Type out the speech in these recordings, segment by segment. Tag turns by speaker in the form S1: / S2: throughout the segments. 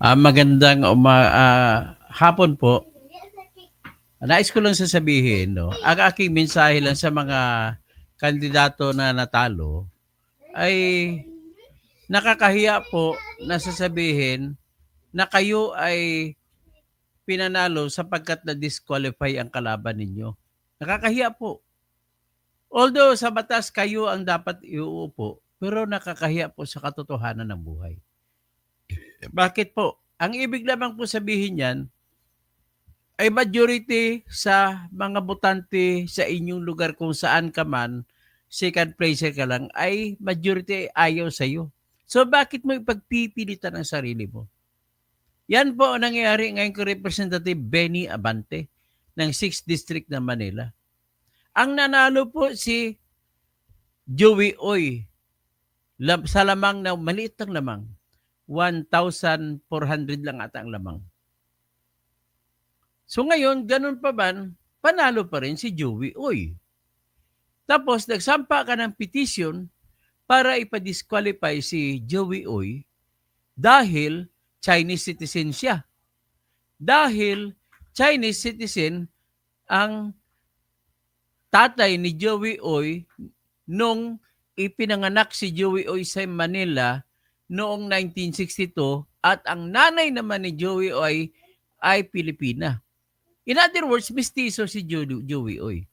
S1: Magandang hapon po. Nais ko lang sasabihin, no, ang aking mensahe lang sa mga kandidato na natalo ay nakakahiya po na sasabihin na kayo ay pinanalo sapagkat na-disqualify ang kalaban ninyo. Nakakahiya po. Although sa batas kayo ang dapat iuupo, pero nakakahiya po sa katotohanan ng buhay. Bakit po? Ang ibig lamang po sabihin yan, ay majority sa mga botante sa inyong lugar kung saan ka man, second placer ka lang, ay majority ay ayaw sa'yo. So bakit mo ipagpipilitan ang sarili mo? Yan po ang nangyayari ngayon kay Representative Benny Abante ng 6th District ng Manila. Ang nanalo po si Joey Oy sa lamang na maliit lang lamang. 1,400 lang ata ang lamang. So ngayon, ganun pa man, panalo pa rin si Joey Oy. Tapos nagsampa ka ng petition para ipa-disqualify si Joey Oy dahil Chinese citizen siya. Dahil Chinese citizen ang tatay ni Joey Oy nung ipinanganak si Joey Oy sa Manila noong 1962 at ang nanay naman ni Joey Oy ay Pilipina. In other words, mestizo si Joey Oy.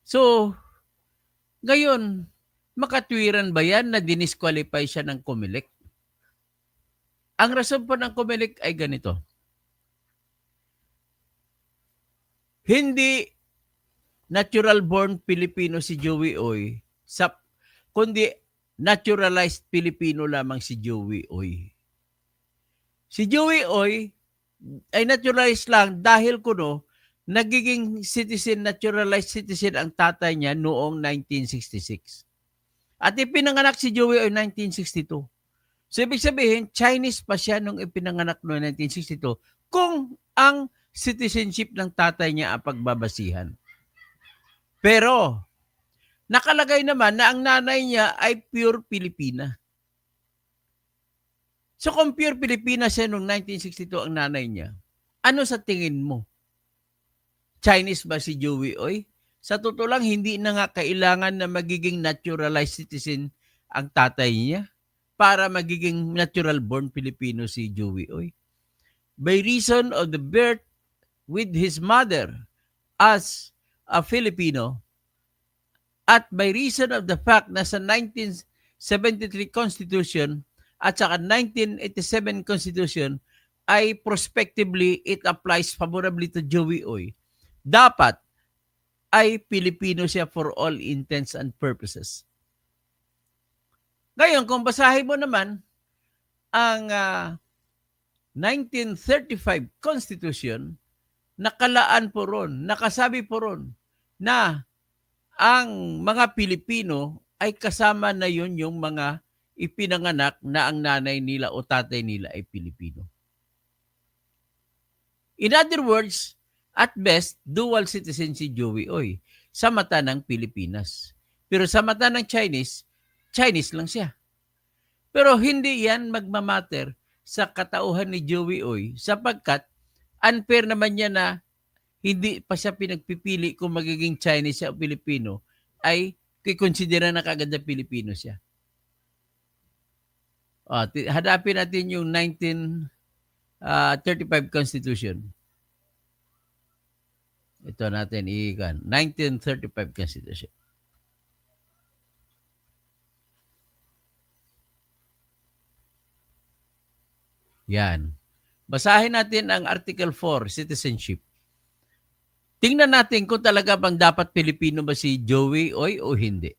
S1: So, ngayon, makatwiran ba yan na dinisqualify siya ng COMELEC? Ang rason po ng COMELEC ay ganito. Hindi natural born Pilipino si Joey Oy, kundi naturalized Pilipino lamang si Joey Oy. Si Joey Oy ay naturalized lang dahil kuno nagiging naturalized citizen ang tatay niya noong 1966. At ipinanganak si Joey Oy 1962. So, ibig sabihin, Chinese pa siya nung ipinanganak noong 1962 kung ang citizenship ng tatay niya ang pagbabasihan. Pero, nakalagay naman na ang nanay niya ay pure Pilipina. So, kung pure Pilipina siya noong 1962 ang nanay niya, ano sa tingin mo? Chinese ba si Joey Oy? Sa totoo lang, hindi na nga kailangan na magiging naturalized citizen ang tatay niya para magiging natural born Filipino si Joey Oy. By reason of the birth with his mother as a Filipino at by reason of the fact na sa 1973 Constitution at saka 1987 Constitution ay prospectively it applies favorably to Joey Oy, dapat ay Pilipino siya for all intents and purposes. Ngayon, kung basahin mo naman ang 1935 Constitution, nakalaan po ron, nakasabi po ron na ang mga Pilipino ay kasama na yun yung mga ipinanganak na ang nanay nila o tatay nila ay Pilipino. In other words, at best, dual citizen si Joey Oy sa mata ng Pilipinas. Pero sa mata ng Chinese, Chinese lang siya. Pero hindi yan magmamatter sa katauhan ni Joey Oy sapagkat unfair naman niya na hindi pa siya pinagpipili kung magiging Chinese siya o Pilipino, ay kikonsidera na kagad na Pilipino siya. Hanapin natin yung 1935 Constitution. Ito natin iikan. 1935 Constitution. Yan. Basahin natin ang Article 4, Citizenship. Tingnan natin kung talaga bang dapat Pilipino ba si Joey Oy o hindi.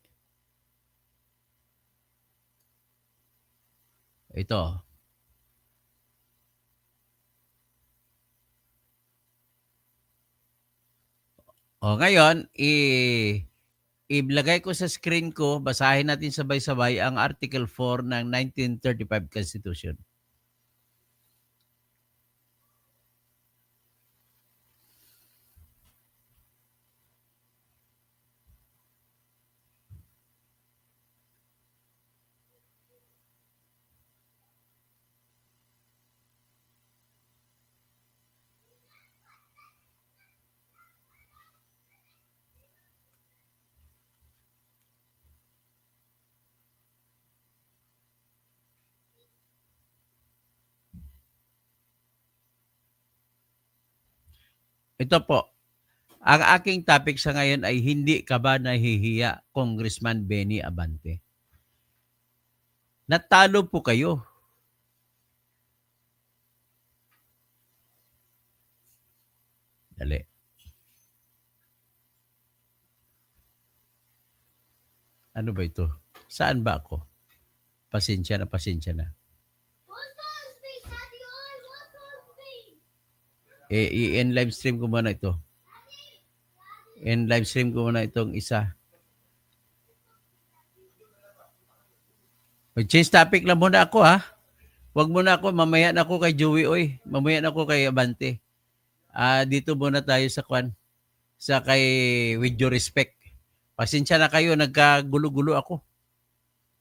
S1: Ito. O ngayon, ilagay ko sa screen ko, basahin natin sabay-sabay ang Article 4 ng 1935 Constitution. Ito po, ang aking topic sa ngayon ay hindi ka ba nahihiya, Congressman Benny Abante? Natalo po kayo. Dali. Ano ba ito? Saan ba ako? Pasensya na, pasensya na. I-end live stream ko muna ito. End live stream ko muna itong isa. Mag-change topic lang muna ako ha. Huwag muna ako, mamaya na ako kay Joey Oy. Mamaya na ako kay Abante. Dito muna tayo sa kwan. Sa kay With Your Respect. Pasensya na kayo, nagkagulo-gulo ako.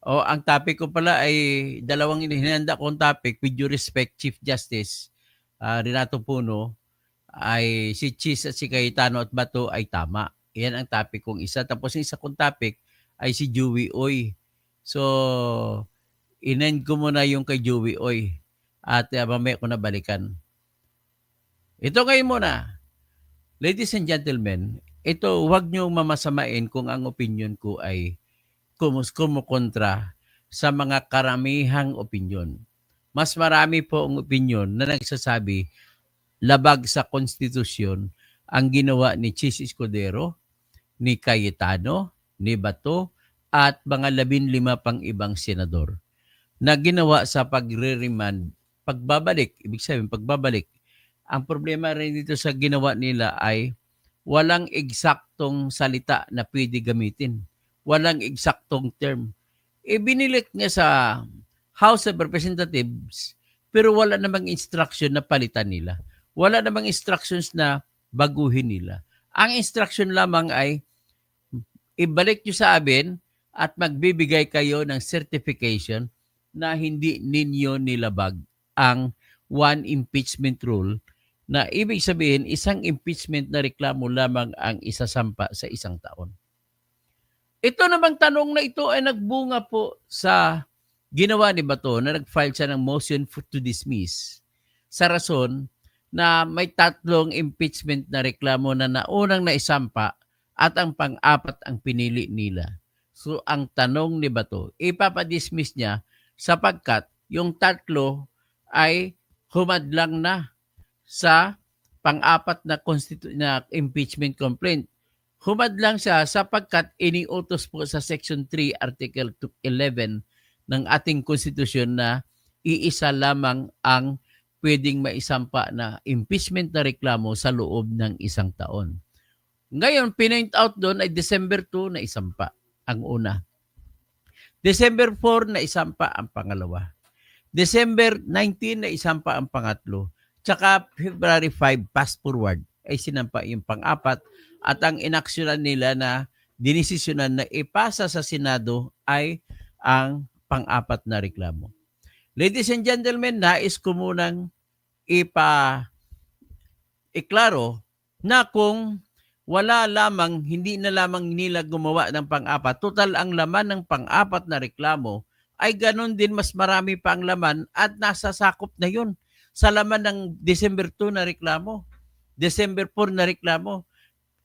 S1: Ang topic ko pala ay dalawang hinanda kong topic. With Your Respect, Chief Justice Renato Puno, ay si Cheese at si Cayetano at Bato ay tama. Yan ang topic kong isa. Tapos yung isa kong topic ay si Joey Oy. So, inend ko muna yung kay Joey Oy. At mamaya ko na balikan. Ito ngayon muna. Ladies and gentlemen, ito huwag niyo mamasamain kung ang opinion ko ay kumukontra sa mga karamihang opinion. Mas marami po ang opinion na nagsasabi labag sa konstitusyon ang ginawa ni Chis Escudero, ni Cayetano, ni Bato, at mga 15 pang ibang senador na ginawa sa pagre-remand, pagbabalik, ibig sabihin pagbabalik. Ang problema rin dito sa ginawa nila ay walang eksaktong salita na pwede gamitin. Walang eksaktong term. Ibinilik niya sa House of Representatives pero wala namang instruction na palitan nila. Wala namang instructions na baguhin nila. Ang instruction lamang ay ibalik nyo sa amin at magbibigay kayo ng certification na hindi ninyo nilabag ang one impeachment rule na ibig sabihin isang impeachment na reklamo lamang ang isasampa sa isang taon. Ito namang tanong na ito ay nagbunga po sa ginawa ni Bato na nag-file siya ng motion to dismiss sa rason na may 3 impeachment na reklamo na naunang naisampa at ang pang-4 ang pinili nila. So ang tanong ni Bato, ipapadismiss niya sapagkat yung 3 ay humadlang na sa pang-4 na impeachment complaint. Humadlang siya sapagkat iniutos po sa Section 3, Article 11 ng ating konstitusyon na iisa lamang ang pwedeng maisampa na impeachment na reklamo sa loob ng 1 taon. Ngayon, pinoint out doon ay December 2 na isampa ang una. December 4 na isampa ang pangalawa. December 19 na isampa ang pangatlo. Tsaka February 5, fast forward, ay sinampa yung pang-4 at ang inaksyonan nila na dinesisyonan na ipasa sa Senado ay ang pang-4 na reklamo. Ladies and gentlemen, nais ko munang iklaro na kung wala lamang, hindi na lamang nila gumawa ng pang-4, total ang laman ng pang-4 na reklamo ay ganun din mas marami pa ang laman at nasasakop na yun sa laman ng December 2 na reklamo, December 4 na reklamo.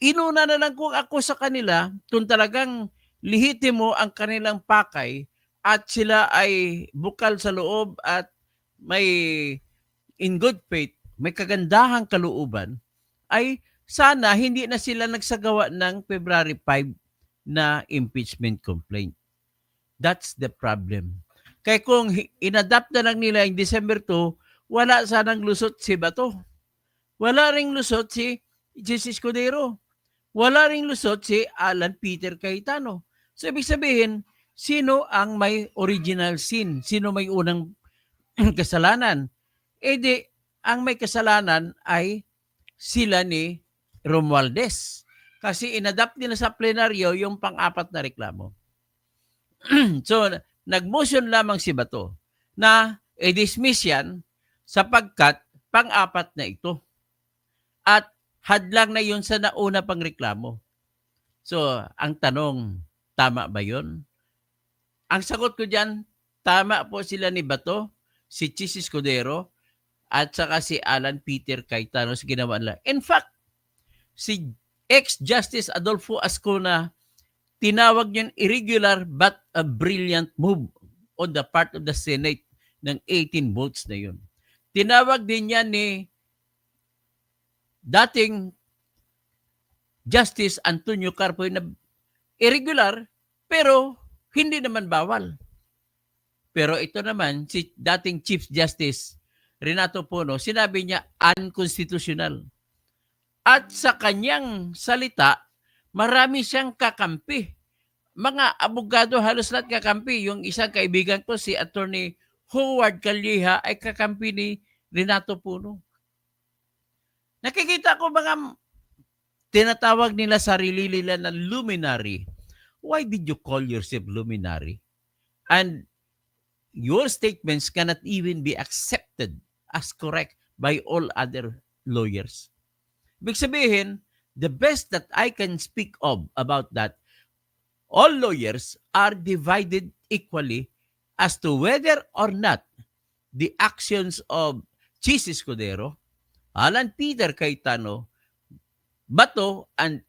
S1: Inuna na lang kung ako sa kanila kung talagang lihitimo ang kanilang pakay at sila ay bukal sa loob at may in good faith, may kagandahang kalooban, ay sana hindi na sila nagsagawa ng February 5 na impeachment complaint. That's the problem. Kaya kung inadapt na lang nila yung December 2, wala sanang lusot si Bato. Wala ring lusot si Jesus Escudero. Wala ring lusot si Alan Peter Cayetano. So, ibig sabihin, sino ang may original sin? Sino may unang kasalanan? Di, ang may kasalanan ay sila ni Romualdez. Kasi inadapt nila sa plenaryo yung pang-4 na reklamo. So, nag-motion lamang si Bato na i-dismiss yan sapagkat pang-4 na ito. At hadlang na yun sa nauna pang reklamo. So, ang tanong, tama ba yun? Ang sagot ko dyan, tama po sila ni Bato, si Chis Escudero, at saka si Alan Peter Cayetano sa ginawa nila. In fact, si ex-Justice Adolfo Ascona, tinawag niyan irregular but a brilliant move on the part of the Senate ng 18 votes na yun. Tinawag din yan ni dating Justice Antonio Carpoy na irregular pero hindi naman bawal. Pero ito naman, si dating Chief Justice Renato Puno, sinabi niya unconstitutional. At sa kanyang salita, marami siyang kakampi. Mga abogado halos lahat kakampi. Yung isang kaibigan ko, si Attorney Howard Calleja, ay kakampi ni Renato Puno. Nakikita ko mga tinatawag nila sarili nila na luminary. Why did you call yourself luminary? And your statements cannot even be accepted as correct by all other lawyers. Ibig sabihin, the best that I can speak of about that, all lawyers are divided equally as to whether or not the actions of Chis Escudero, Alan Peter Cayetano, Bato, and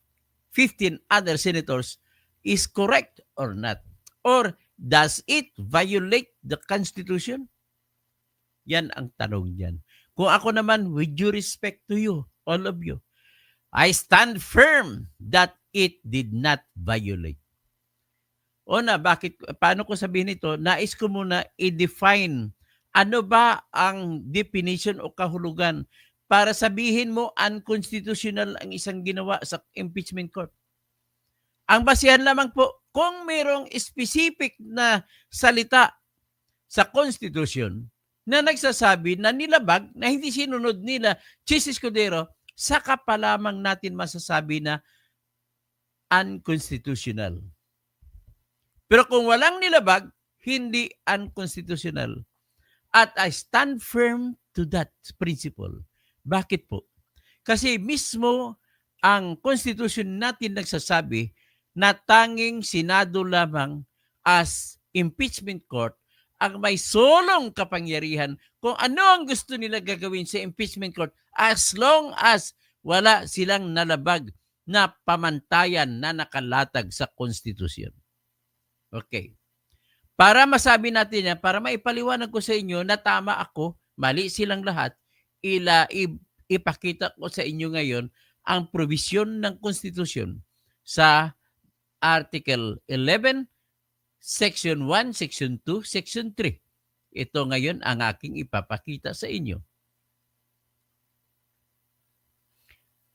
S1: 15 other senators is correct or not. Or does it violate the Constitution? Yan ang tanong niyan. Kung ako naman, with due respect to you, all of you, I stand firm that it did not violate. Paano ko sabihin ito? Nais ko muna i-define ano ba ang definition o kahulugan para sabihin mo unconstitutional ang isang ginawa sa impeachment court. Ang basihan lamang po, kung mayroong specific na salita sa Constitution na nagsasabi na nilabag, na hindi sinunod nila Chis Escudero, saka pa lamang natin masasabi na unconstitutional. Pero kung walang nilabag, hindi unconstitutional. At I stand firm to that principle. Bakit po? Kasi mismo ang Constitution natin nagsasabi na tanging Senado lamang as impeachment court ang may solong kapangyarihan kung ano ang gusto nila gagawin sa impeachment court as long as wala silang nalabag na pamantayan na nakalatag sa Constitution. Okay. Para masabi natin yan, para maipaliwanag ko sa inyo na tama ako, mali silang lahat, ipakita ko sa inyo ngayon ang provision ng Constitution sa Article 11, Section 1, Section 2, Section 3. Ito ngayon ang aking ipapakita sa inyo.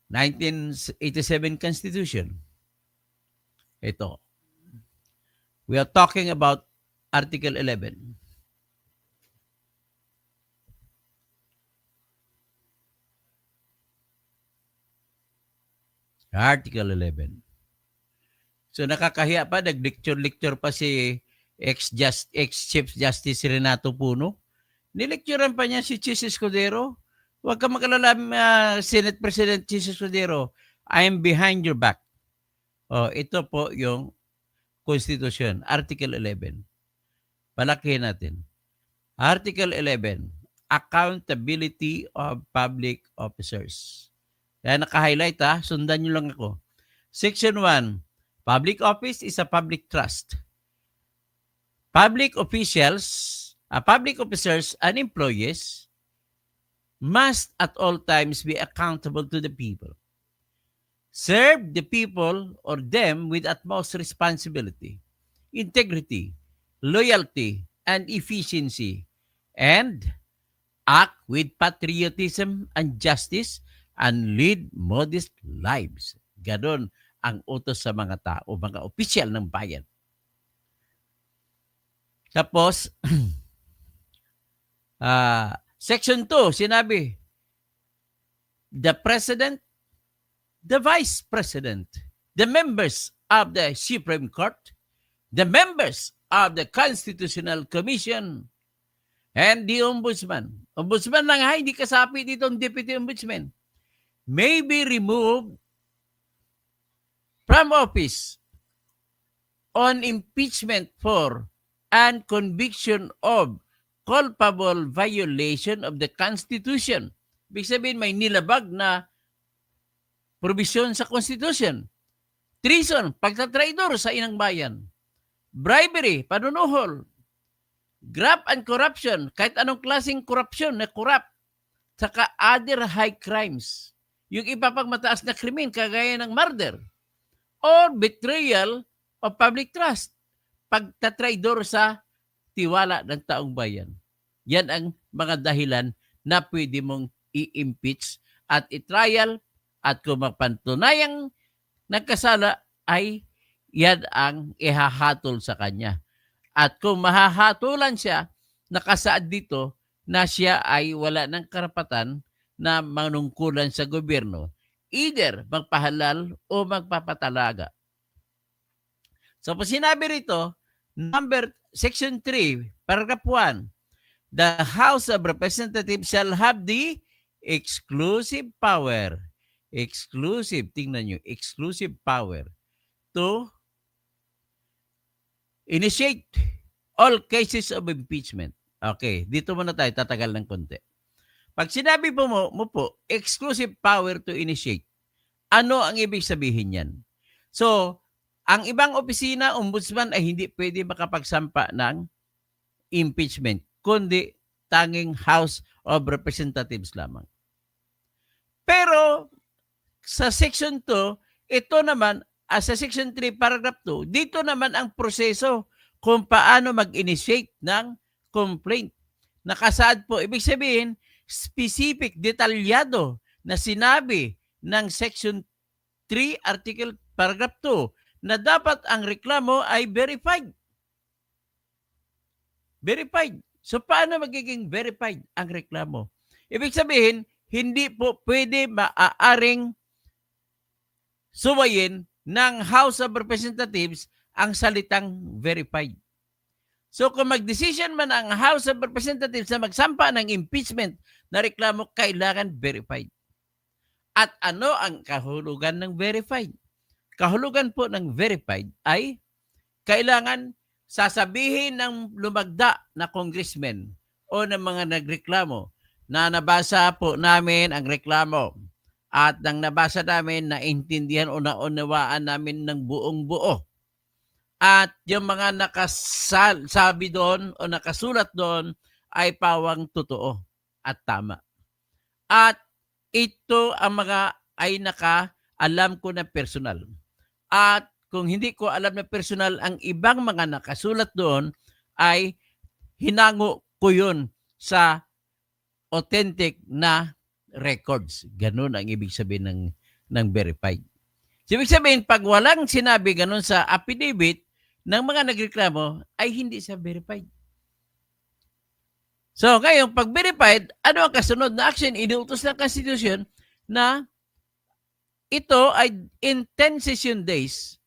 S1: 1987 Constitution. Ito. We are talking about Article 11. Article 11. So nakakahiya pa, nag-lecture pa si ex-Chief Justice Renato Puno. Nilecturean pa niya si Chis Escudero. Huwag ka mag-alala, Senate President Chis Escudero. I am behind your back. Ito po yung Constitution, Article 11. Palakihin natin. Article 11, Accountability of Public Officers. Kaya naka-highlight sundan nyo lang ako. Section 1, Public office is a public trust. Public officers and employees must at all times be accountable to the people. Serve the people or them with utmost responsibility, integrity, loyalty, and efficiency, and act with patriotism and justice, and lead modest lives. Ganon ang utos sa mga tao, mga opisyal ng bayan. Tapos, Section 2, sinabi, the President, the Vice President, the members of the Supreme Court, the members of the Constitutional Commission, and the Ombudsman. Ombudsman lang hindi kasapi dito ang Deputy Ombudsman. May be removed from office on impeachment for and conviction of culpable violation of the Constitution. Ibig sabihin, may nilabag na provision sa Constitution. Treason, pagtatraidor sa inang bayan. Bribery, panunuhol. Graft and corruption, kahit anong klaseng corruption na corrupt. Saka other high crimes. Yung iba pang mataas na krimen, kagaya ng murder. Or betrayal of public trust. Pagtatraidor sa tiwala ng taong bayan. Yan ang mga dahilan na pwede mong i-impeach at i-trial at kung mapantunayang nagkasala ay yan ang ihahatol sa kanya. At kung mahahatulan siya, nakasaad dito na siya ay wala ng karapatan na manungkulan sa gobyerno. Either magpahalal o magpapatalaga. So, po sinabi rito, Section 3, Paragraph 1, the House of Representatives shall have the exclusive power. Exclusive, tingnan nyo, exclusive power to initiate all cases of impeachment. Okay, dito muna tayo, tatagal ng konti. Pag sinabi mo po, exclusive power to initiate, ano ang ibig sabihin yan? So, ang ibang opisina, ombudsman ay hindi pwede makapagsampa ng impeachment, kundi tanging House of Representatives lamang. Pero sa Section 2, ito naman, sa Section 3, Paragraph 2, dito naman ang proseso kung paano mag-initiate ng complaint. Nakasaad po, ibig sabihin, specific, detalyado na sinabi ng Section 3, Article Paragraph 2, na dapat ang reklamo ay verified. Verified. So, paano magiging verified ang reklamo? Ibig sabihin, hindi po pwede maaaring suwayin ng House of Representatives ang salitang verified. So kung mag-decision man ang House of Representatives na magsampa ng impeachment na reklamo, kailangan verified. At ano ang kahulugan ng verified? Kahulugan po ng verified ay kailangan sasabihin ng lumagda na congressman o ng mga nagreklamo na nabasa po namin ang reklamo. At nang nabasa namin, naintindihan o naunawaan namin ng buong buo. At yung mga nakasabi doon o nakasulat doon ay pawang totoo at tama. At ito ang mga ay nakaalam ko na personal. At kung hindi ko alam na personal, ang ibang mga nakasulat doon ay hinango ko yun sa authentic na records. Ganun ang ibig sabihin ng verified. So, ibig sabihin, pag walang sinabi ganun sa affidavit ng mga nagreklamo, ay hindi siya verified. So, ngayon, pag verified, ano ang kasunod na action? Inuutos ng Constitution na ito ay in 10 session days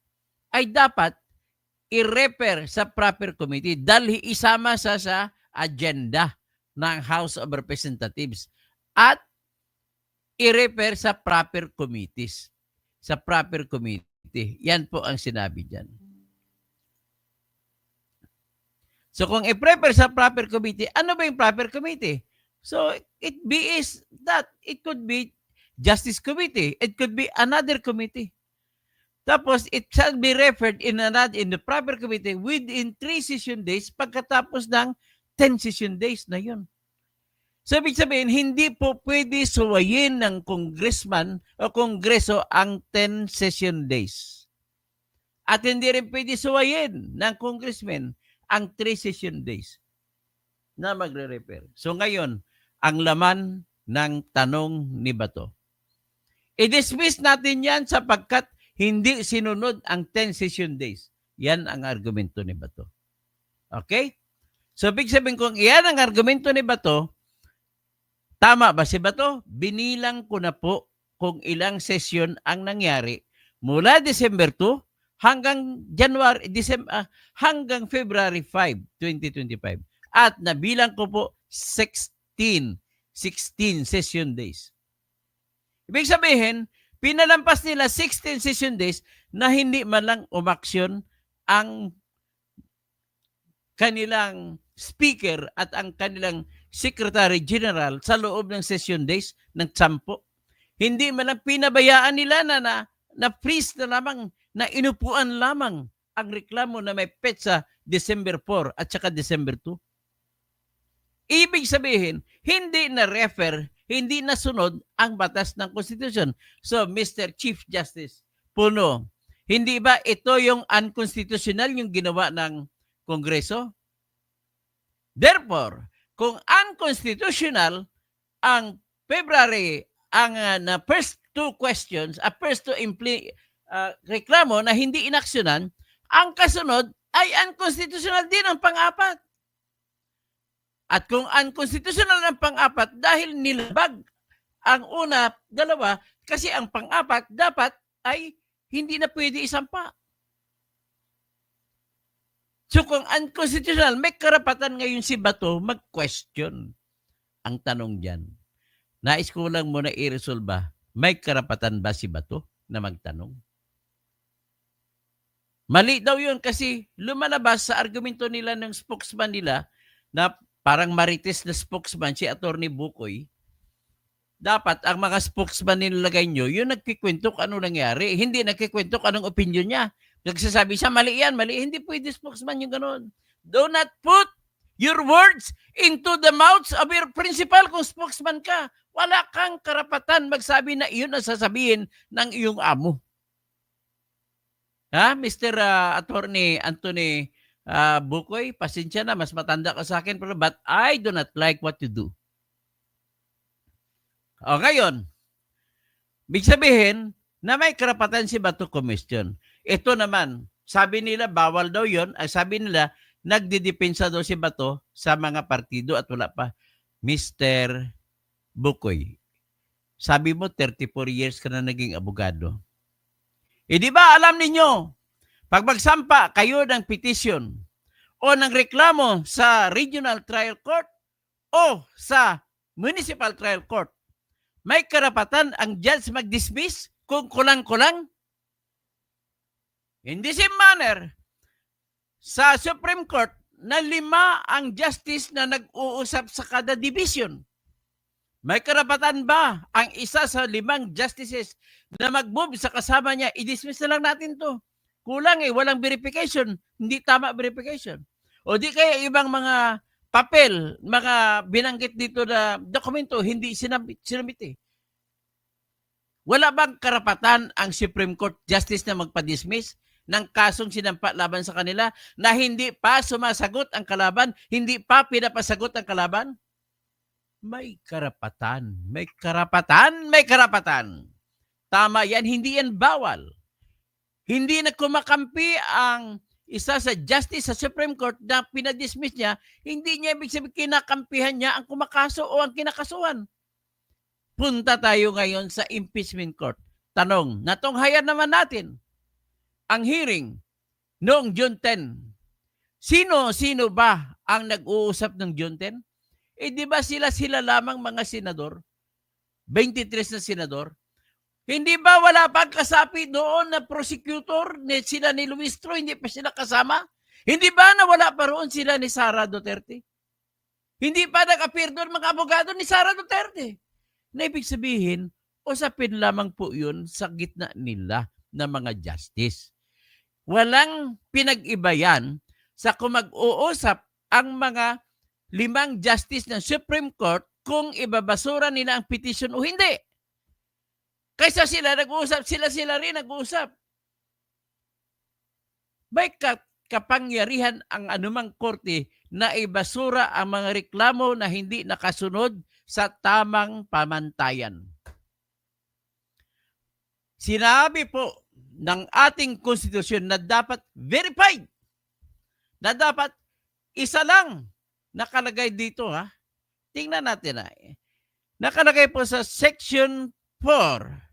S1: ay dapat i-refer sa proper committee dahil isama sa agenda ng House of Representatives at i-refer sa proper committees. Sa proper committee. Yan po ang sinabi dyan. So kung i-refer sa proper committee, ano ba yung proper committee? So it could be Justice Committee. It could be another committee. Tapos it shall be referred in the proper committee within 3 session days pagkatapos ng 10 session days na yun. So, ibig sabihin, hindi po pwede suwayin ng congressman o kongreso ang 10 session days. At hindi rin pwede suwayin ng congressman ang 3 session days na magre-refer. So, ngayon, ang laman ng tanong ni Bato. I-dismiss natin yan sapagkat hindi sinunod ang 10 session days. Yan ang argumento ni Bato. Okay? So, ibig sabihin kung yan ang argumento ni Bato, tama ba si Bato? Binilang ko na po kung ilang session ang nangyari mula December 2 hanggang hanggang February 5, 2025. At nabilang ko po 16 session days. Ibig sabihin, pinalampas nila 16 session days na hindi man lang umaksyon ang kanilang speaker at ang kanilang Secretary General sa loob ng session days ng 10. Hindi man lang pinabayaan nila na freeze na lamang, na inupuan lamang ang reklamo na may petsa December 4 at saka December 2. Ibig sabihin, hindi na refer, hindi na sunod ang batas ng konstitusyon. So, Mr. Chief Justice Puno, hindi ba ito yung unconstitutional yung ginawa ng Kongreso? Therefore, kung unconstitutional ang February, ang na first two questions, first two reklamo na hindi inaksyonan, ang kasunod ay unconstitutional din ang pang-apat. At kung unconstitutional ang pang-apat dahil nilabag ang una, dalawa, kasi ang pang-apat dapat ay hindi na pwede isampa. So kung unconstitutional, may karapatan ngayon si Bato mag-question. Ang tanong dyan, nais ko lang muna i-resolve, may karapatan ba si Bato na magtanong? Mali daw yun kasi lumalabas sa argumento nila ng spokesman nila na parang marites na spokesman si Attorney Bukoy. Dapat ang mga spokesman nilagay nyo, yung nagkikwento kung ano nangyari, hindi nagkikwento kung anong opinion niya. Nagsasabi siya, mali yan, mali. Hindi pwede spokesman yung ganun. Do not put your words into the mouths of your principal kung spokesman ka. Wala kang karapatan magsabi na iyon ang sasabihin ng iyong amo. Ha, Mr. Attorney Anthony Bukoy, pasensya na, mas matanda ka sa akin, pero but I do not like what you do. O ngayon, big sabihin na may karapatan si Bato Commission. Ito naman, sabi nila bawal daw yon. Ang sabi nila, nagdidepensa daw si Bato sa mga partido at wala pa. Mr. Bukoy, sabi mo 34 years ka na naging abogado. Di ba alam ninyo, pag magsampa kayo ng petition o ng reklamo sa Regional Trial Court o sa Municipal Trial Court, may karapatan ang judge mag-dismiss kung kulang-kulang? In the same manner, sa Supreme Court, na 5 ang justice na nag-uusap sa kada division. May karapatan ba ang isa sa 5 justices na mag-move sa kasama niya, i-dismiss na lang natin to? Kulang walang verification, hindi tama verification. O di kaya ibang mga papel, mga binanggit dito na dokumento, hindi sinabit. Wala bang karapatan ang Supreme Court Justice na magpa-dismiss ng kasong sinampa laban sa kanila na hindi pa sumasagot ang kalaban, hindi pa pinapasagot ang kalaban? May karapatan, may karapatan, may karapatan. Tama yan, hindi yan bawal. Hindi na kumakampi ang isa sa justice sa Supreme Court na pinadismiss niya, hindi niya ibig sabihin kinakampihan niya ang kumakaso o ang kinakasuhan. Punta tayo ngayon sa impeachment court. Tanong, natunghayan naman natin ang hearing noong June 10. Sino ba ang nag-uusap ng June 10? Di ba sila lamang mga senador? 23 na senador? Hindi ba wala pang kasapi doon na prosecutor? Sila ni Luis Tro, hindi pa sila kasama? Hindi ba nawala pa roon sila ni Sara Duterte? Hindi pa nag-appear doon mga abogado ni Sara Duterte? Na ibig sabihin, usapin lamang po yun sa gitna nila na mga justice. Walang pinag-iba yan sa kung mag-uusap ang mga 5 justice ng Supreme Court kung ibabasura nila ang petition o hindi. Kaysa sila nag-uusap, sila rin nag-uusap. May kapangyarihan ang anumang korte na ibasura ang mga reklamo na hindi nakasunod sa tamang pamantayan. Sinabi po ng ating konstitusyon na dapat verified, na dapat isa lang nakalagay dito. Tingnan natin. Nakalagay po sa Section 4.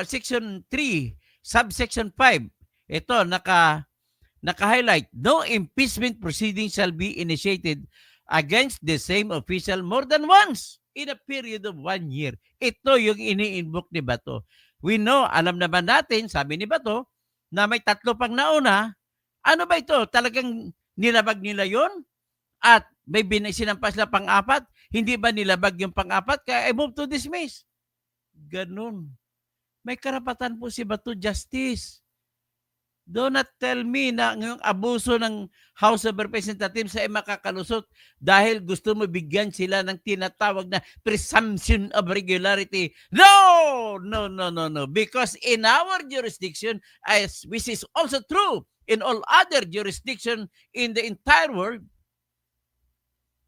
S1: Section 3, subsection 5. Ito, naka-highlight. No impeachment proceeding shall be initiated against the same official more than once in a period of 1 year. Ito yung ini-invoke ni Bato. We know, alam naman natin, sabi ni Bato, na may 3 pang nauna. Ano ba ito? Talagang nilabag nila yon? At may sinampas na pang-apat, hindi ba nilabag yung pang-apat? Kaya I move to dismiss. Ganun. May karapatan po si Bato, Justice. Do not tell me na ngayong abuso ng House of Representatives ay makakalusot dahil gusto mo bigyan sila ng tinatawag na presumption of regularity. No! No, no, no, no. Because in our jurisdiction, which is also true in all other jurisdiction in the entire world,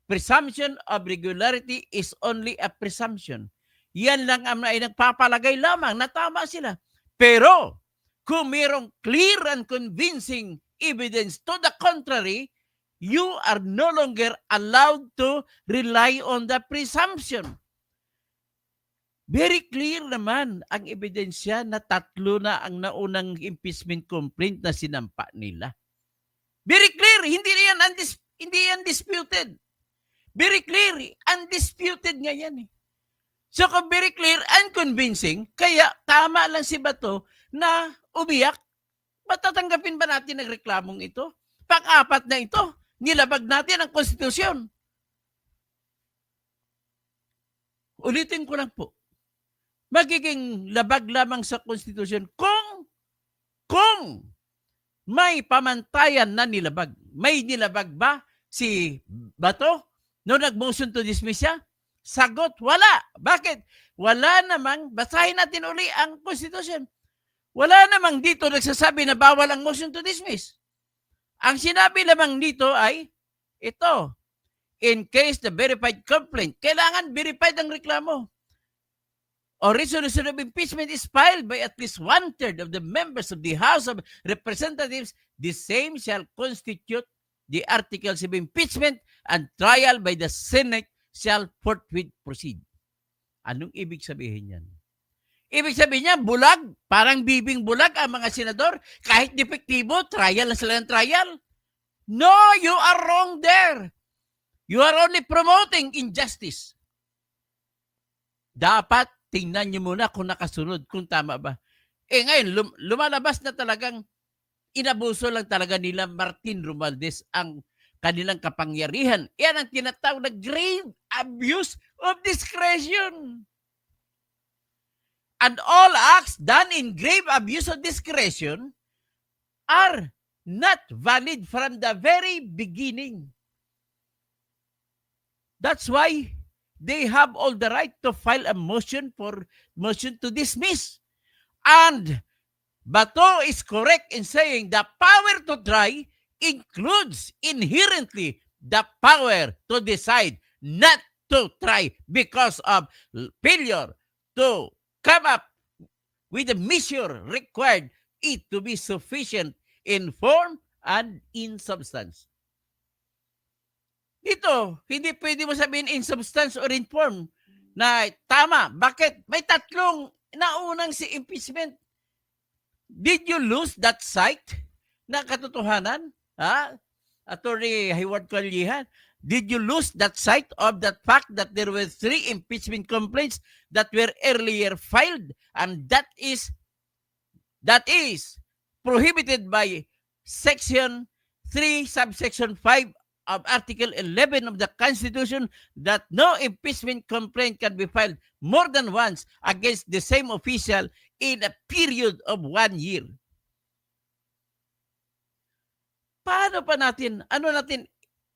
S1: presumption of regularity is only a presumption. Yan lang ang ay nagpapalagay lamang na tama sila. Pero kung mayroong clear and convincing evidence to the contrary, you are no longer allowed to rely on the presumption. Very clear naman ang ebidensya na 3 na ang naunang impeachment complaint na sinampa nila. Very clear, hindi yan disputed. Very clear, undisputed nga yan eh. So kung very clear and convincing, kaya tama lang si Bato na umiyak, matatanggapin ba natin ang reklamong ito? Pang-apat na ito, nilabag natin ang konstitusyon. Ulitin ko lang po, magiging labag lamang sa konstitusyon kung may pamantayan na nilabag. May nilabag ba si Bato no nag-motion to dismiss siya? Sagot, wala. Bakit? Wala namang, basahin natin uli ang konstitusyon. Wala namang dito nagsasabi na bawal ang motion to dismiss. Ang sinabi lamang dito ay, ito, in case the verified complaint, kailangan verified ang reklamo, or resolution of impeachment is filed by at least 1/3 of the members of the House of Representatives, the same shall constitute the articles of impeachment and trial by the Senate shall forthwith proceed. Anong ibig sabihin yan? Ibig sabihin niya, bulag, parang bibing bulag ang mga senador. Kahit depektibo, trial na sila ng trial. No, you are wrong there. You are only promoting injustice. Dapat tingnan niyo muna kung nakasunod, kung tama ba. Ngayon, lumalabas na talagang inabuso lang talaga nila Martin Romualdez ang kanilang kapangyarihan. Yan ang tinatawag na grave abuse of discretion. And all acts done in grave abuse of discretion are not valid from the very beginning. That's why they have all the right to file a motion to dismiss. And Bato is correct in saying the power to try includes inherently the power to decide not to try because of failure to come up with a measure required it to be sufficient in form and in substance. Dito, hindi pwede mo sabihin in substance or in form na tama. Bakit? May 3 naunang si impeachment. Did you lose that sight na katotohanan? Attorney Hayward Callihan, did you lose that sight of that fact that there were 3 impeachment complaints that were earlier filed, and that is prohibited by Section 3, Subsection 5 of Article 11 of the Constitution, that no impeachment complaint can be filed more than once against the same official in a period of 1 year. Paano pa natin,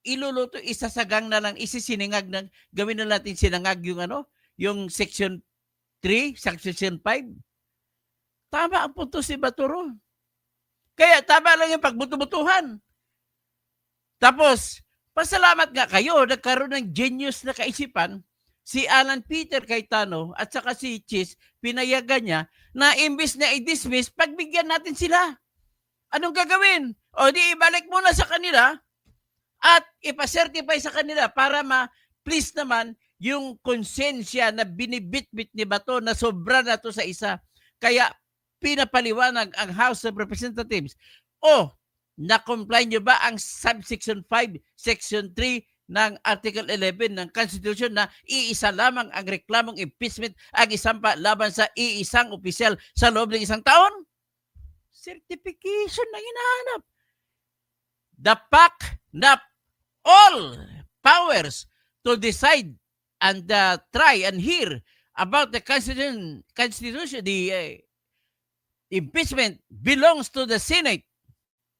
S1: iluluto, isasagang na lang, isisiningag na, gawin na natin sinangag yung Section 3, Section 5. Tama ang punto si Baturo. Kaya tama lang yung pagbuto-butuhan. Tapos, pasalamat nga kayo, nagkaroon ng genius na kaisipan, si Alan Peter Cayetano at saka si Chis, pinayagan niya na imbis na i-dismiss, pagbigyan natin sila. Anong gagawin? O di ibalik muna sa kanila at ipasertify sa kanila para ma-please naman yung konsensya na binibitbit ni Bato na sobra na to sa isa. Kaya pinapaliwanag ang House of Representatives. Na-comply nyo ba ang subsection 5, section 3 ng Article 11 ng Constitution na iisa lamang ang reklamong impeachment ang isampa laban sa iisang opisyal sa loob ng 1 taon? Certification na hinahanap. The fact na all powers to decide and try and hear about the constitution, the impeachment belongs to the Senate.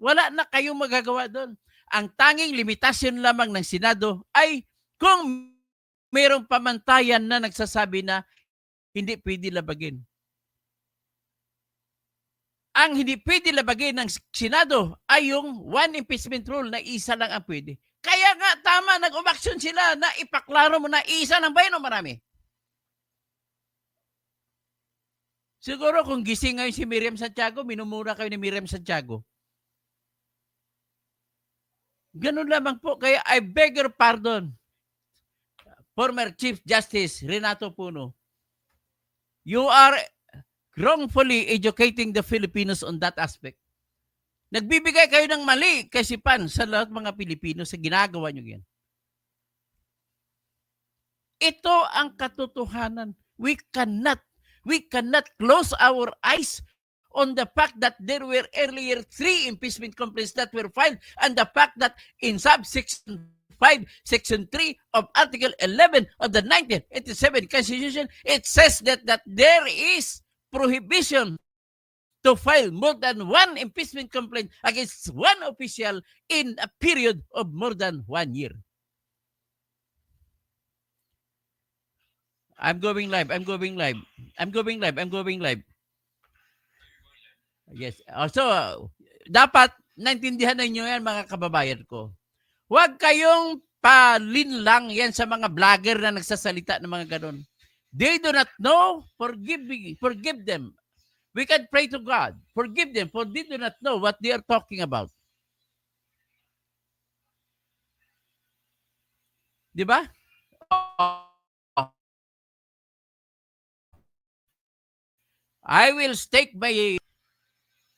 S1: Wala na kayong magagawa doon. Ang tanging limitasyon lamang ng Senado ay kung mayroong pamantayan na nagsasabi na hindi pwede labagin. Ang hindi pwede labagin ng Senado ay yung one impeachment rule na isa lang ang pwede. Kaya nga tama, nag-umaksyon sila na ipaklaro mo na isa lang ba yun o marami? Siguro kung gising ngayon si Miriam Santiago, minumura kayo ni Miriam Santiago. Ganun lamang po. Kaya I beg your pardon, former Chief Justice Renato Puno. You are wrongfully educating the Filipinos on that aspect. Nagbibigay kayo ng mali kaisipan sa lahat mga Pilipino sa ginagawa nyo yan. Ito ang katotohanan. We cannot close our eyes on the fact that there were earlier 3 impeachment complaints that were filed and the fact that in subsection 5, Section 3 of Article 11 of the 1987 Constitution, it says that there is prohibition to file more than one impeachment complaint against one official in a period of more than 1 year. I'm going live. Yes. So, dapat naintindihan ninyo yan mga kababayan ko. Huwag kayong palinlang yan sa mga vlogger na nagsasalita ng mga ganon. They do not know. Forgive them. We can pray to God. Forgive them, for they do not know what they are talking about. Di ba? I will stake my...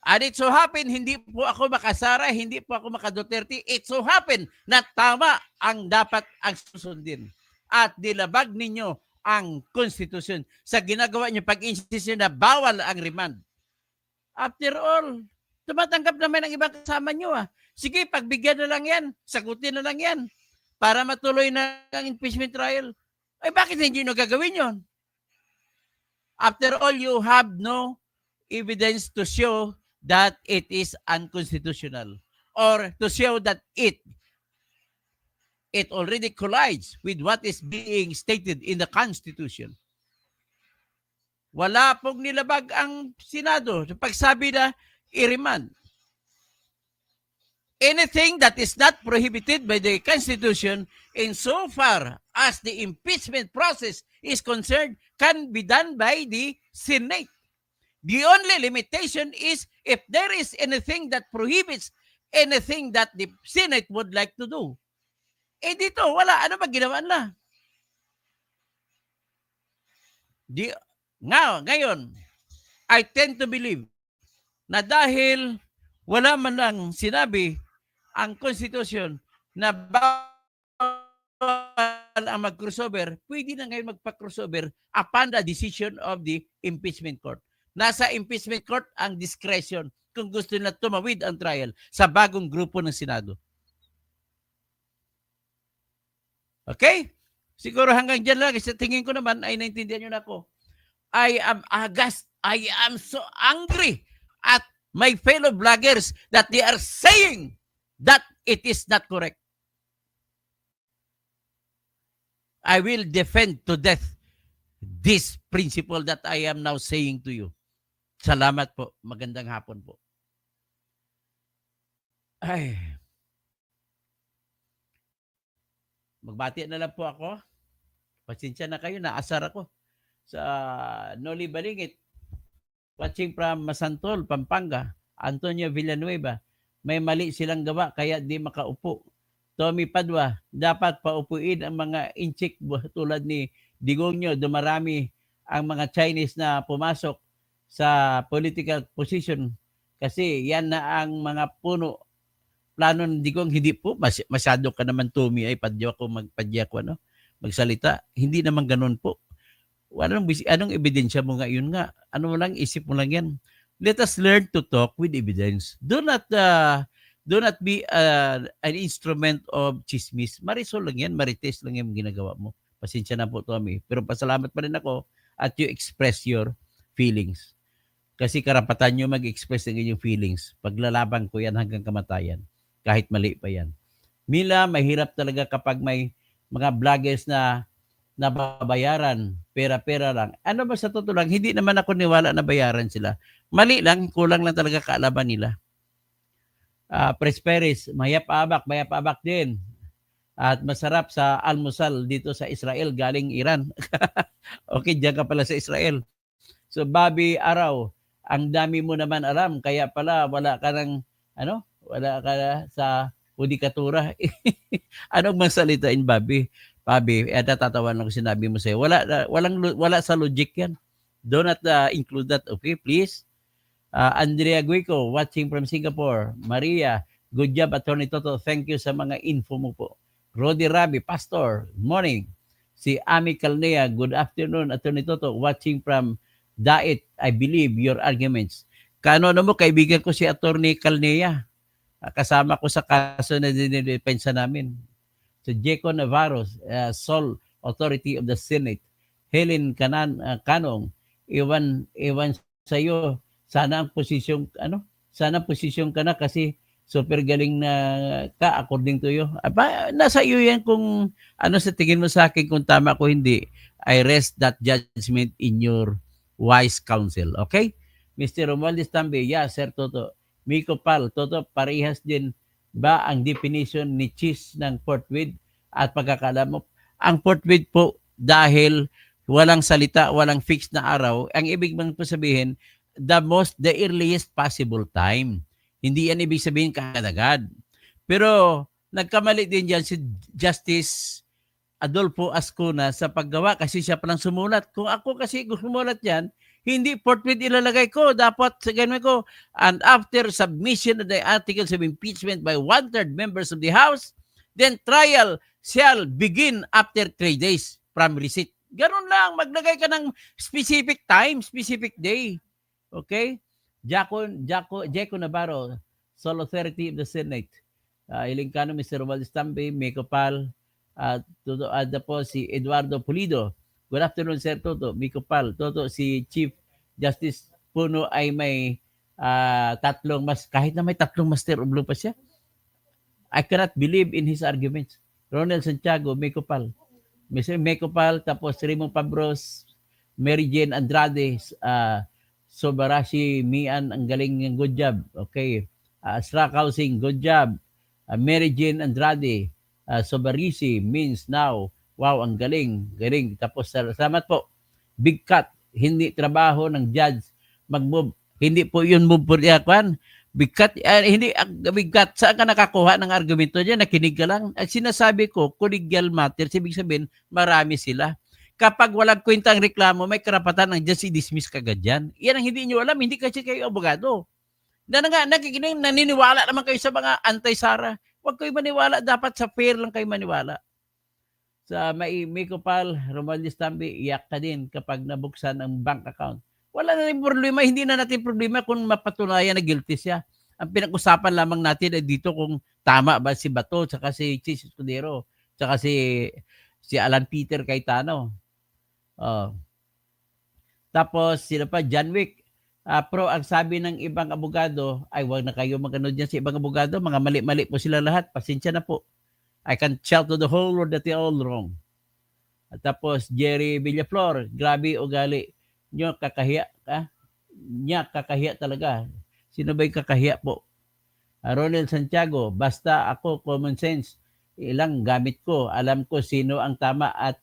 S1: And it so happen, hindi po ako makasara, hindi po ako makaduterte. It so happen na tama ang dapat ang susundin. At dilabag ninyo ang konstitusyon sa ginagawa nyo pag-insisyon na bawal ang remand. After all, tumatanggap naman ang ibang kasama nyo. Sige, pagbigyan na lang yan, sagutin na lang yan para matuloy na ang impeachment trial. Ay bakit hindi nyo gagawin yon? After all, you have no evidence to show that it is unconstitutional or to show that it already collides with what is being stated in the Constitution. Wala pong nilabag ang Senado sa pagsabi na i-remand. Anything that is not prohibited by the Constitution insofar as the impeachment process is concerned can be done by the Senate. The only limitation is if there is anything that prohibits anything that the Senate would like to do. Eh dito, wala. Ano ba ginawa na? Ngayon, I tend to believe na dahil wala man lang sinabi ang Constitution na bawal ang mag-crossover, pwede na ngayon magpa-crossover upon the decision of the impeachment court. Nasa impeachment court ang discretion kung gusto na tumawid ang trial sa bagong grupo ng Senado. Okay? Siguro hanggang dyan lang. Sa tingin ko naman ay naintindihan nyo na ako. I am aghast. I am so angry at my fellow vloggers that they are saying that it is not correct. I will defend to death this principle that I am now saying to you. Salamat po. Magandang hapon po. Ay. Magbati na lang po ako. Pasensya na kayo. Naasar ako sa Noli Balingit. Watching from Masantol, Pampanga. Antonio Villanueva. May mali silang gawa kaya di makaupo. Tommy Padua, dapat paupuin ang mga inchik tulad ni Digonyo. Dumarami ang mga Chinese na pumasok sa political position kasi yan na ang mga puno plano ng Digong. Hindi po masyado ka naman Tommy ay padya ko magsalita. Hindi naman ganoon po. Anong ebidensya mo ngayon nga? Ano mo lang, isip mo lang yan. Let us learn to talk with evidence. Do not Do not be an instrument of chismis. Marisol lang yan, marites lang yung ginagawa mo. Pasensya na po, Tommy. Pero pasalamat pa rin ako at you express your feelings. Kasi karapatan nyo mag-express ng inyong feelings. Paglalaban ko yan hanggang kamatayan. Kahit mali pa yan. Mila, mahirap talaga kapag may mga vloggers na nababayaran, pera-pera lang. Ano ba sa totoo lang, hindi naman ako niwala na bayaran sila. Mali lang, kulang lang talaga kaalaman nila. Presperis, mayap-abak din. At masarap sa almusal dito sa Israel, galing Iran. Okay, diyan ka pala sa Israel. So, Bobby Araw, ang dami mo naman alam, kaya pala wala ka ng, wala ka sa hudikatura. Anong masalitain, Bobby? Bobby, natatawan lang sinabi mo sa'yo. Wala sa logic yan. Do not include that, okay, please? Andrea Guico, watching from Singapore. Maria, good job, Attorney Toto. Thank you sa mga info mo po. Rodi Rabi, Pastor, morning. Si Ami Calnea, good afternoon, Attorney Toto. Watching from Daet, I believe your arguments. Kano mo, kaibigan ko si Attorney Calnea. Kasama ko sa kaso na dinidepensa namin. So, Jeco Navarro, Sole Authority of the Senate. Helen Kanong, iwan sa iyo. Sana ang posisyon ka na kasi super galing na ka according to you. Nasa iyo yan kung ano sa tingin mo sa akin, kung tama ko hindi. I rest that judgment in your wise counsel. Okay? Mr. Romualdez Tambe, Sir Toto. Miko Pal, Toto, parehas din ba ang definition ni cheese ng portweed at pagkakaalam mo? Ang portweed po, dahil walang salita, walang fixed na araw, ang ibig bang po sabihin, the earliest possible time. Hindi yan ibig sabihin kaagad. Pero nagkamali din dyan si Justice Adolfo Ascuna sa paggawa kasi siya palang sumulat. Kung ako kasi sumulat yan, hindi portrait ilalagay ko. Dapat sa ganun ko, and after submission of the articles of impeachment by 1/3 members of the House, then trial shall begin after 3 days from receipt. Ganun lang, maglagay ka ng specific time, specific day. Okay? Jeco Navarro, Sole Authority of the Senate. Ilingkano, Mr. Romualdez Tambe, Miko Pal, at po si Eduardo Pulido. Good afternoon, Sir Toto. Miko Pal. Toto, si Chief Justice Puno ay may kahit na may tatlong Master of Law pa siya. I cannot believe in his arguments. Ronald Santiago, Miko Pal. Mr. Miko Pal, tapos Raymond Pabros, Mary Jane Andrade, Sobarashi Mian, ang galing ng good job. Okay. Srak Housing, good job. Mary Jane Andrade, Sobarishi means now. Wow, ang galing. Galing. Tapos salamat po. Big Cat, hindi trabaho ng judge mag-move. Hindi po yun move po yan. Big Cat, hindi, Big Cat, saan ka nakakuha ng argumento dyan? Nakinig ka lang. At sinasabi ko, collegial matters, ibig sabihin, marami sila. Kapag walang kwentang reklamo, may karapatan ng just i-dismiss kagad yan. Yan ang hindi nyo alam, hindi kasi kayo abogado. Naniniwala naman kayo sa mga anti-Sara. Huwag kayo maniwala, dapat sa fair lang kayo maniwala. Sa Miko Pal, Romualdez Tambe, iyak ka din kapag nabuksan ang bank account. Wala na rin problema, hindi na natin problema kung mapatunayan na guilty siya. Ang pinag-usapan lamang natin ay dito kung tama ba si Bato, tsaka si Chis Escudero, tsaka si Alan Peter Cayetano. Tapos, sila pa, John Wick. Pro, ang sabi ng ibang abogado, ay wag na kayo magano dyan sa ibang abogado, mga mali-mali po sila lahat, pasensya na po. I can shout to the whole world that they're all wrong. At tapos, Jerry Villaflor, grabe ugali nyo, kakahiya ka? Kakahiya talaga. Sino ba yung kakahiya po? Ronald Santiago, basta ako, common sense, ilang gamit ko, alam ko sino ang tama at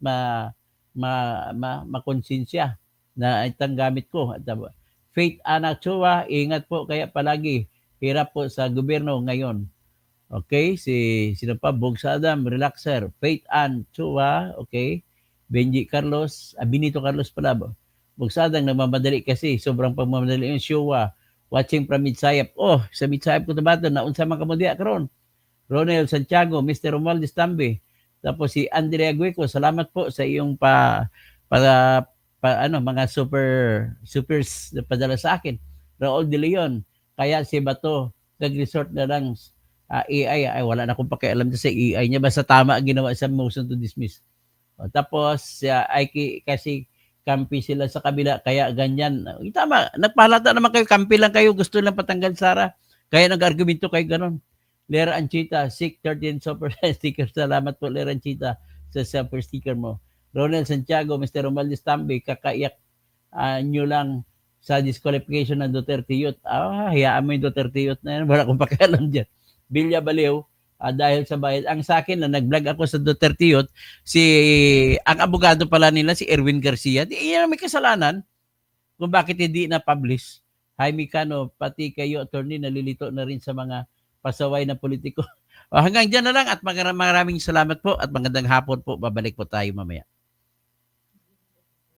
S1: makonsensya na itang gamit ko. Faith Ana Chua, ingat po kaya palagi. Hirap po sa gobyerno ngayon. Okay, sino pa? Bogs Adam, relaxer. Faith Ann Chua, okay. Benji Carlos, Benito Carlos pala. Bogs Adam, nagmamadali kasi. Sobrang pagmamadali yung Chua. Watching from Midsayap. Sa Midsayap ko tabato, naunsa mga kamudiya karon. Ronald Santiago, Mr. Romualdez Tambe. Tapos si Andrea Guico, salamat po sa iyong mga supers na padala sa akin. Raul De Leon, kaya si Bato nag-resort na lang AI, ay wala na akong pakialam sa AI niya, basta tama ang ginawa sa motion to dismiss. Tapos ay kasi kampi sila sa kabila kaya ganyan. Tama, nagpahalata naman kayo, kampi lang kayo, gusto lang patanggal Sara. Kaya nag-argumento kayo ganon. Lera Anchita, SIC 13 super sticker. Salamat po Lera Anchita sa super sticker mo. Ronel Santiago, Mr. Romualdez Tambi, kakaiyak nyo lang sa disqualification ng Duterte Youth. Hayaan mo yung Duterte Youth na yan. Wala akong pakialam dyan. Bilya Baliw, dahil sa bayad. Ang sa akin na nag-vlog ako sa Duterte Youth, ang abogado pala nila si Erwin Garcia, di yan may kasalanan kung bakit hindi na-publish. Jaime Cano, pati kayo, attorney, nalilito na rin sa mga pasaway na politiko. Hanggang dyan na lang at maraming salamat po at magandang hapon po. Babalik po tayo mamaya.